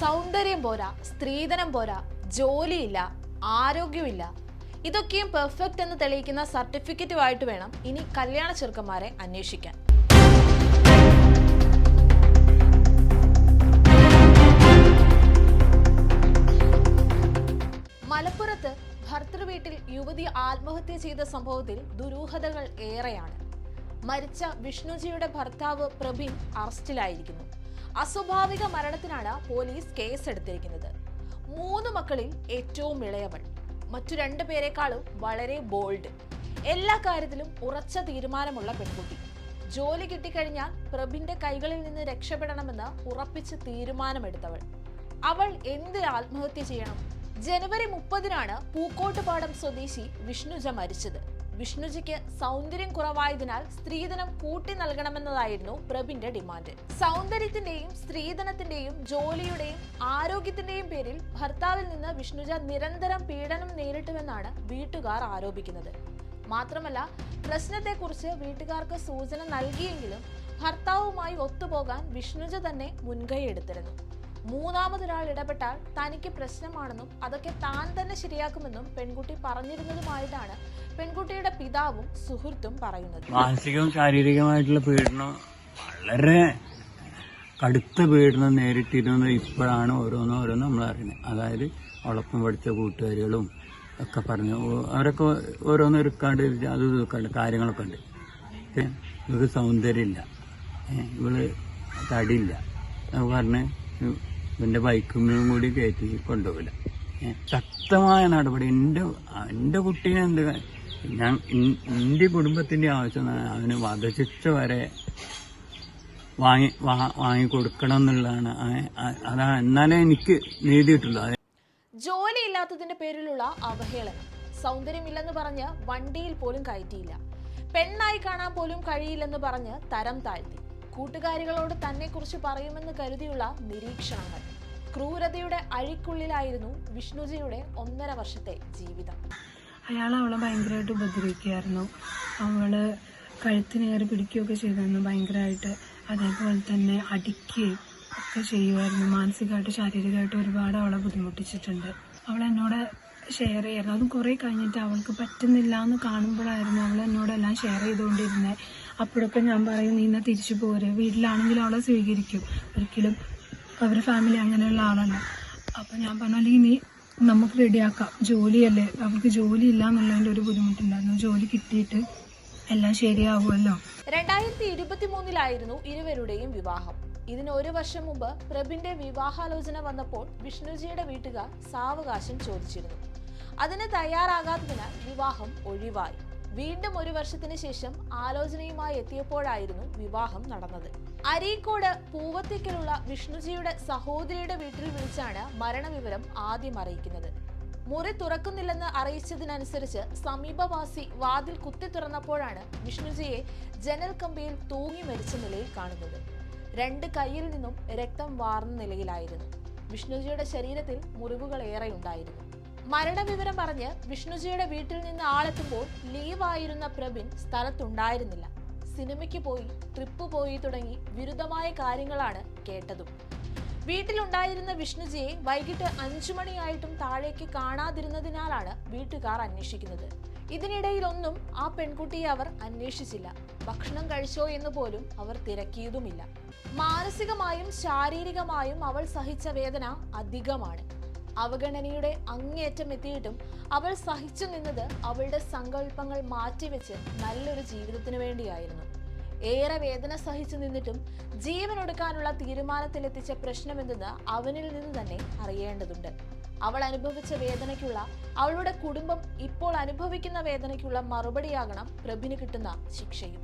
സൗന്ദര്യം പോരാ, സ്ത്രീധനം പോരാ, ജോലിയില്ല, ആരോഗ്യമില്ല, ഇതൊക്കെയും പെർഫെക്റ്റ് എന്ന് തെളിയിക്കുന്ന സർട്ടിഫിക്കറ്റുമായിട്ട് വേണം ഇനി കല്യാണ ചെറുക്കന്മാരെ അന്വേഷിക്കാൻ. മലപ്പുറത്ത് ഭർത്തൃ വീട്ടിൽ യുവതി ആത്മഹത്യ ചെയ്ത സംഭവത്തിൽ ദുരൂഹതകൾ ഏറെയാണ്. മരിച്ച വിഷ്ണുജിയുടെ ഭർത്താവ് പ്രബിൻ അറസ്റ്റിലായിരിക്കുന്നു. അസ്വാഭാവിക മരണത്തിനാണ് പോലീസ് കേസെടുത്തിരിക്കുന്നത്. 3 മക്കളിൽ ഏറ്റവും ഇളയവൾ, മറ്റു 2 പേരെക്കാളും വളരെ ബോൾഡ്, എല്ലാ കാര്യത്തിലും ഉറച്ച തീരുമാനമുള്ള പെൺകുട്ടി. ജോലി കിട്ടിക്കഴിഞ്ഞാൽ പ്രബിന്റെ കൈകളിൽ നിന്ന് രക്ഷപ്പെടണമെന്ന് ഉറപ്പിച്ച് തീരുമാനമെടുത്തവൾ. അവൾ എന്ത് ആത്മഹത്യ ചെയ്യണം? ജനുവരി 30-നാണ് പൂക്കോട്ടുപാടം സ്വദേശി വിഷ്ണുജ മരിച്ചത്. വിഷ്ണുജിക്ക് സൗന്ദര്യം കുറവായതിനാൽ സ്ത്രീധനം കൂട്ടി നൽകണമെന്നതായിരുന്നു പ്രബിന്റെ ഡിമാൻഡ്. സൗന്ദര്യത്തിന്റെയും സ്ത്രീധനത്തിന്റെയും ജോലിയുടെയും ആരോഗ്യത്തിന്റെയും പേരിൽ ഭർത്താവിൽ നിന്ന് വിഷ്ണുജ നിരന്തരം പീഡനം നേരിട്ടുവെന്നാണ് വീട്ടുകാർ ആരോപിക്കുന്നത്. മാത്രമല്ല, പ്രശ്നത്തെക്കുറിച്ച് വീട്ടുകാർക്ക് സൂചന നൽകിയെങ്കിലും ഭർത്താവുമായി ഒത്തുപോകാൻ വിഷ്ണുജ തന്നെ മുൻകൈ എടുത്തിരുന്നു. മൂന്നാമതൊരാൾ ഇടപെട്ടാൽ തനിക്ക് പ്രശ്നമാണെന്നും അതൊക്കെ താൻ തന്നെ ശരിയാക്കുമെന്നും പെൺകുട്ടി പറഞ്ഞിരുന്നതുമായിട്ടാണ് പെൺകുട്ടിയുടെ പിതാവും സുഹൃത്തും പറയുന്നത്. മാനസികവും ശാരീരികമായിട്ടുള്ള പീഡനം, വളരെ കടുത്ത പീഡനം നേരിട്ടിരുന്നത് ഇപ്പോഴാണ് ഓരോന്നും നമ്മൾ അറിയുന്നത്. അതായത് അവളൊപ്പം പഠിച്ച കൂട്ടുകാരികളും ഒക്കെ പറഞ്ഞു, അവരൊക്കെ ഓരോന്നും എടുക്കാണ്ട് അത് ഇതൊക്കെ കാര്യങ്ങളൊക്കെ ഉണ്ട്. ഇവർക്ക് സൗന്ദര്യമില്ല, ഇവള് തടിയില്ല എന്നൊക്കെ പറഞ്ഞ് എൻ്റെ ബൈക്കും കൂടി കയറ്റി കൊണ്ടുപോകില്ല. ശക്തമായ നടപടി. എൻ്റെ കുട്ടീനെ എൻ്റെ കുടുംബത്തിൻ്റെ ആവശ്യം അവന് വധശിക്ഷ വരെ വാങ്ങിക്കൊടുക്കണം എന്നുള്ളതാണ്. അതാണ്, എന്നാലേ എനിക്ക് നീതി കിട്ടുള്ളൂ. ജോലി ഇല്ലാത്തതിന്റെ പേരിലുള്ള അവഹേളനം, സൗന്ദര്യമില്ലെന്ന് പറഞ്ഞ് വണ്ടിയിൽ പോലും കയറ്റിയില്ല, പെണ്ണായി കാണാൻ പോലും കഴിയില്ലെന്ന് പറഞ്ഞ് തരം താഴ്ത്തി, കൂട്ടുകാരികളോട് തന്നെ കുറിച്ച് പറയുമെന്ന് കരുതിയുള്ള നിരീക്ഷണങ്ങൾ. ക്രൂരതയുടെ അഴിക്കുള്ളിലായിരുന്നു വിഷ്ണുജിയുടെ 1.5 വർഷത്തെ ജീവിതം. അയാൾ അവളെ ഭയങ്കരമായിട്ട് ഉപദ്രവിക്കുകയായിരുന്നു. അവള് കഴുത്തിനേറി പിടിക്കുകയൊക്കെ ചെയ്തിരുന്നു ഭയങ്കരമായിട്ട്. അതേപോലെ തന്നെ അടിക്കുകയും ഒക്കെ ചെയ്യുമായിരുന്നു. മാനസികമായിട്ട് ശാരീരികമായിട്ട് ഒരുപാട് അവളെ ബുദ്ധിമുട്ടിച്ചിട്ടുണ്ട്. അവൾ എന്നോട് ഷെയർ ചെയ്യായിരുന്നു. അതും കുറേ കഴിഞ്ഞിട്ട് അവൾക്ക് പറ്റുന്നില്ല എന്ന് കാണുമ്പോഴായിരുന്നു അവൾ എന്നോടെല്ലാം ഷെയർ ചെയ്തുകൊണ്ടിരുന്നത്. അപ്പോഴൊക്കെ ഞാൻ പറയും, നീ എന്നാൽ തിരിച്ചു പോരെ, വീട്ടിലാണെങ്കിലും അവളെ സ്വീകരിക്കും, ഒരിക്കലും അവരുടെ ഫാമിലി അങ്ങനെയുള്ള ആളല്ല. അപ്പം ഞാൻ പറഞ്ഞു, അല്ലെങ്കിൽ നീ നമുക്ക് റെഡിയാക്കാം, ജോലിയല്ലേ, അവൾക്ക് ജോലി ഇല്ല എന്നുള്ളതിൻ്റെ ഒരു ബുദ്ധിമുട്ടുണ്ടായിരുന്നു. ജോലി കിട്ടിയിട്ട് എല്ലാം ശരിയാവുമല്ലോ. 2023-ലായിരുന്നു ഇരുവരുടെയും വിവാഹം. ഇതിന് 1 വർഷം മുമ്പ് പ്രബിന്റെ വിവാഹാലോചന വന്നപ്പോൾ വിഷ്ണുജിയുടെ വീട്ടുകാർ സാവകാശം ചോദിച്ചിരുന്നു. അതിന് തയ്യാറാകാത്തതിനാൽ വിവാഹം ഒഴിവായി. വീണ്ടും 1 വർഷത്തിന് ശേഷം ആലോചനയുമായി എത്തിയപ്പോഴായിരുന്നു വിവാഹം നടന്നത്. അരീക്കോട് പൂവത്തിക്കലുള്ള വിഷ്ണുജിയുടെ സഹോദരിയുടെ വീട്ടിൽ വിളിച്ചാണ് മരണവിവരം ആദ്യം അറിയിക്കുന്നത്. മുറി തുറക്കുന്നില്ലെന്ന് അറിയിച്ചതിനനുസരിച്ച് സമീപവാസി വാതിൽ കുത്തി തുറന്നപ്പോഴാണ് വിഷ്ണുജിയെ ജനൽ കമ്പിയിൽ തൂങ്ങി മരിച്ച നിലയിൽ കാണുന്നത്. 2 കൈയിൽ നിന്നും രക്തം വാർന്ന നിലയിലായിരുന്നു. വിഷ്ണുജിയുടെ ശരീരത്തിൽ മുറിവുകൾ ഏറെയുണ്ടായിരുന്നു. മരണവിവരം പറഞ്ഞ് വിഷ്ണുജിയുടെ വീട്ടിൽ നിന്ന് ആളെത്തുമ്പോൾ ലീവായിരുന്ന പ്രബിൻ സ്ഥലത്തുണ്ടായിരുന്നില്ല. സിനിമയ്ക്ക് പോയി, ട്രിപ്പ് പോയി തുടങ്ങി വിരുദ്ധമായ കാര്യങ്ങളാണ് കേട്ടതും. വീട്ടിലുണ്ടായിരുന്ന വിഷ്ണുജിയെ വൈകിട്ട് 5 മണിയായിട്ടും താഴേക്ക് കാണാതിരുന്നതിനാലാണ് വീട്ടുകാർ അന്വേഷിക്കുന്നത്. ഇതിനിടയിലൊന്നും ആ പെൺകുട്ടിയെ അവർ അന്വേഷിച്ചില്ല. ഭക്ഷണം കഴിച്ചോ എന്ന് പോലും അവർ തിരക്കിയതുമില്ല. മാനസികമായും ശാരീരികമായും അവൾ സഹിച്ച വേദന അധികമാണ്. അവഗണനയുടെ അങ്ങേയറ്റം എത്തിയിട്ടും അവൾ സഹിച്ചു നിന്നത് അവളുടെ സങ്കല്പങ്ങൾ മാറ്റിവെച്ച് നല്ലൊരു ജീവിതത്തിന് വേണ്ടിയായിരുന്നു. ഏറെ വേദന സഹിച്ചു നിന്നിട്ടും ജീവനൊടുക്കാനുള്ള തീരുമാനത്തിലെത്തിച്ച പ്രശ്നമെന്തെന്ന് അവനിൽ നിന്ന് തന്നെ അറിയേണ്ടതുണ്ട്. അവൾ അനുഭവിച്ച വേദനയ്ക്കുള്ള, അവളുടെ കുടുംബം ഇപ്പോൾ അനുഭവിക്കുന്ന വേദനയ്ക്കുള്ള മറുപടിയാകണം പ്രബിന് കിട്ടുന്ന ശിക്ഷയും.